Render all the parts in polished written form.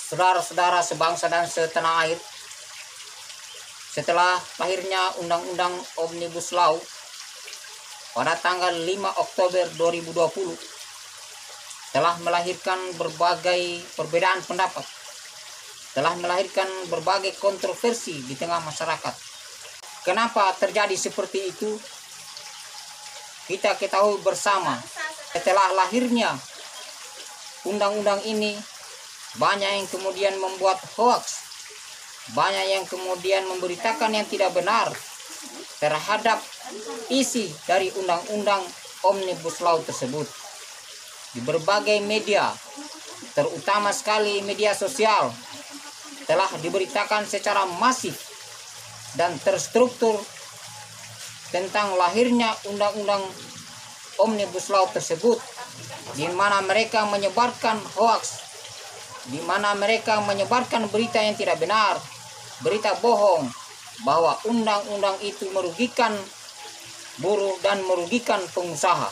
Saudara-saudara sebangsa dan setanah air, setelah lahirnya Undang-Undang Omnibus Law pada tanggal 5 Oktober 2020 telah melahirkan berbagai perbedaan pendapat, telah melahirkan berbagai kontroversi di tengah masyarakat. Kenapa terjadi seperti itu? Kita ketahui bersama, setelah lahirnya undang-undang ini, banyak yang kemudian membuat hoaks, banyak yang kemudian memberitakan yang tidak benar terhadap isi dari undang-undang Omnibus Law tersebut. Di berbagai media, terutama sekali media sosial, telah diberitakan secara masif dan terstruktur tentang lahirnya undang-undang Omnibus Law tersebut, di mana mereka menyebarkan hoaks, di mana mereka menyebarkan berita yang tidak benar, berita bohong, bahwa undang-undang itu merugikan buruh dan merugikan pengusaha.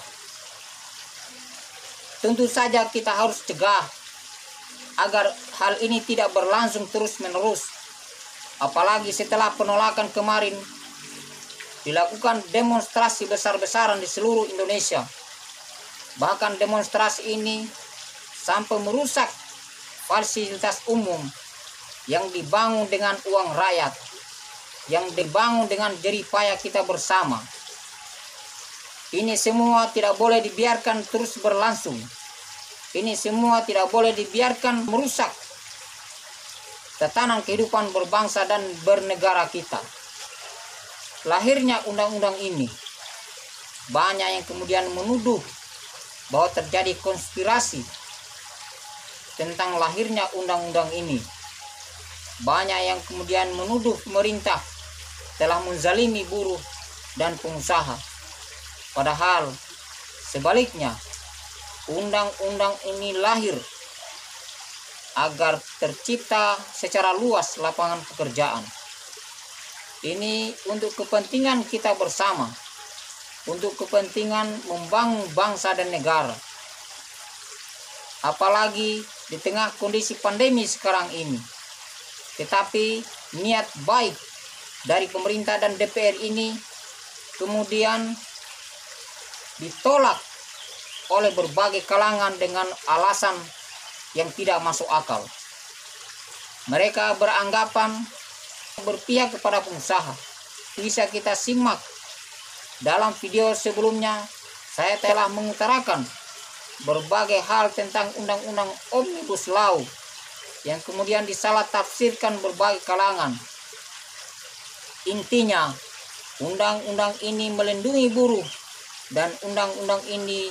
Tentu saja kita harus cegah agar hal ini tidak berlangsung terus-menerus. Apalagi setelah penolakan kemarin, dilakukan demonstrasi besar-besaran di seluruh Indonesia. Bahkan demonstrasi ini sampai merusak fasilitas umum yang dibangun dengan uang rakyat, yang dibangun dengan jerih payah kita bersama. Ini semua tidak boleh dibiarkan terus berlangsung. Ini semua tidak boleh dibiarkan merusak tatanan kehidupan berbangsa dan bernegara kita. Lahirnya undang-undang ini, banyak yang kemudian menuduh bahwa terjadi konspirasi tentang lahirnya undang-undang ini. Banyak yang kemudian menuduh pemerintah telah menzalimi buruh dan pengusaha. Padahal sebaliknya, undang-undang ini lahir agar tercipta secara luas lapangan pekerjaan. Ini untuk kepentingan kita bersama, untuk kepentingan membangun bangsa dan negara. Apalagi di tengah kondisi pandemi sekarang ini. Tetapi niat baik dari pemerintah dan DPR ini kemudian ditolak oleh berbagai kalangan dengan alasan yang tidak masuk akal. Mereka beranggapan berpihak kepada pengusaha. Bisa kita simak dalam video sebelumnya, saya telah mengutarakan berbagai hal tentang undang-undang Omnibus Law yang kemudian disalah tafsirkan berbagai kalangan. Intinya, undang-undang ini melindungi buruh dan undang-undang ini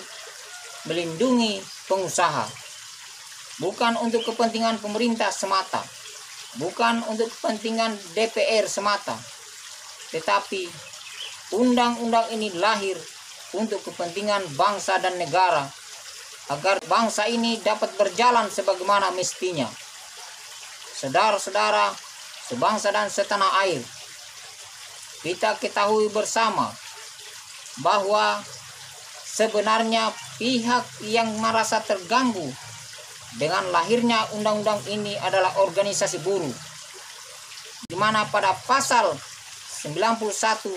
melindungi pengusaha. Bukan untuk kepentingan pemerintah semata, bukan untuk kepentingan DPR semata, tetapi undang-undang ini lahir untuk kepentingan bangsa dan negara, agar bangsa ini dapat berjalan sebagaimana mestinya. Saudara-saudara sebangsa dan setanah air, kita ketahui bersama bahwa sebenarnya pihak yang merasa terganggu dengan lahirnya undang-undang ini adalah organisasi buruh, di mana pada pasal 91,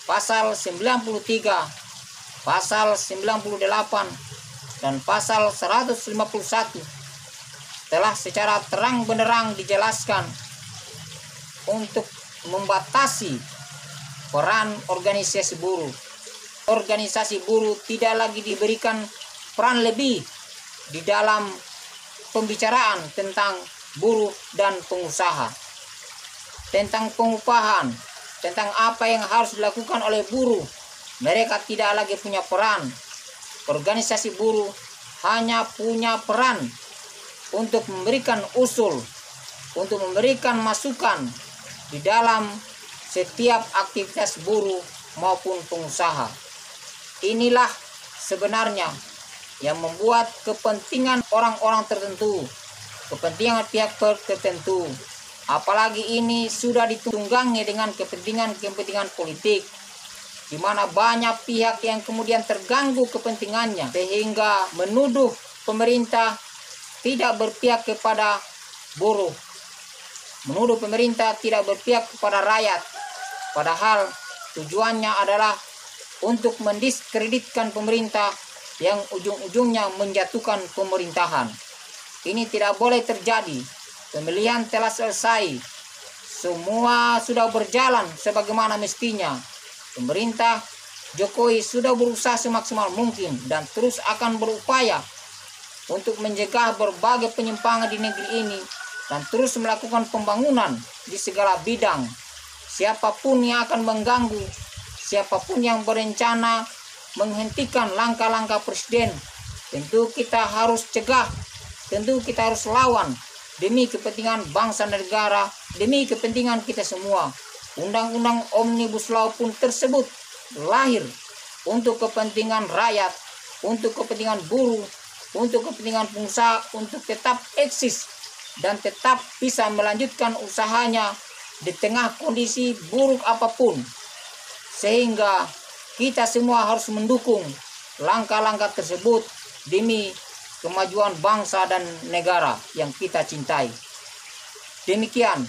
pasal 93, pasal 98, dan pasal 151 telah secara terang benderang dijelaskan untuk membatasi peran organisasi buruh. Organisasi buruh tidak lagi diberikan peran lebih di dalam pembicaraan tentang buruh dan pengusaha, tentang pengupahan, tentang apa yang harus dilakukan oleh buruh. Mereka tidak lagi punya peran. Organisasi buruh hanya punya peran untuk memberikan usul, untuk memberikan masukan di dalam setiap aktivitas buruh maupun pengusaha. Inilah sebenarnya yang membuat kepentingan orang-orang tertentu, kepentingan pihak tertentu, apalagi ini sudah ditunggangi dengan kepentingan politik, di mana banyak pihak yang kemudian terganggu kepentingannya sehingga menuduh pemerintah tidak berpihak kepada buruh. Menuduh pemerintah tidak berpihak kepada rakyat, padahal tujuannya adalah untuk mendiskreditkan pemerintah yang ujung-ujungnya menjatuhkan pemerintahan. Ini tidak boleh terjadi. Pemilihan telah selesai. Semua sudah berjalan sebagaimana mestinya. Pemerintah Jokowi sudah berusaha semaksimal mungkin dan terus akan berupaya untuk mencegah berbagai penyimpangan di negeri ini dan terus melakukan pembangunan di segala bidang. Siapapun yang akan mengganggu, siapapun yang berencana menghentikan langkah-langkah presiden, tentu kita harus cegah, tentu kita harus lawan demi kepentingan bangsa dan negara, demi kepentingan kita semua. Undang-undang Omnibus Law pun tersebut lahir untuk kepentingan rakyat, untuk kepentingan buruh, untuk kepentingan pengusaha, untuk tetap eksis dan tetap bisa melanjutkan usahanya di tengah kondisi buruk apapun. Sehingga kita semua harus mendukung langkah-langkah tersebut demi kemajuan bangsa dan negara yang kita cintai. Demikian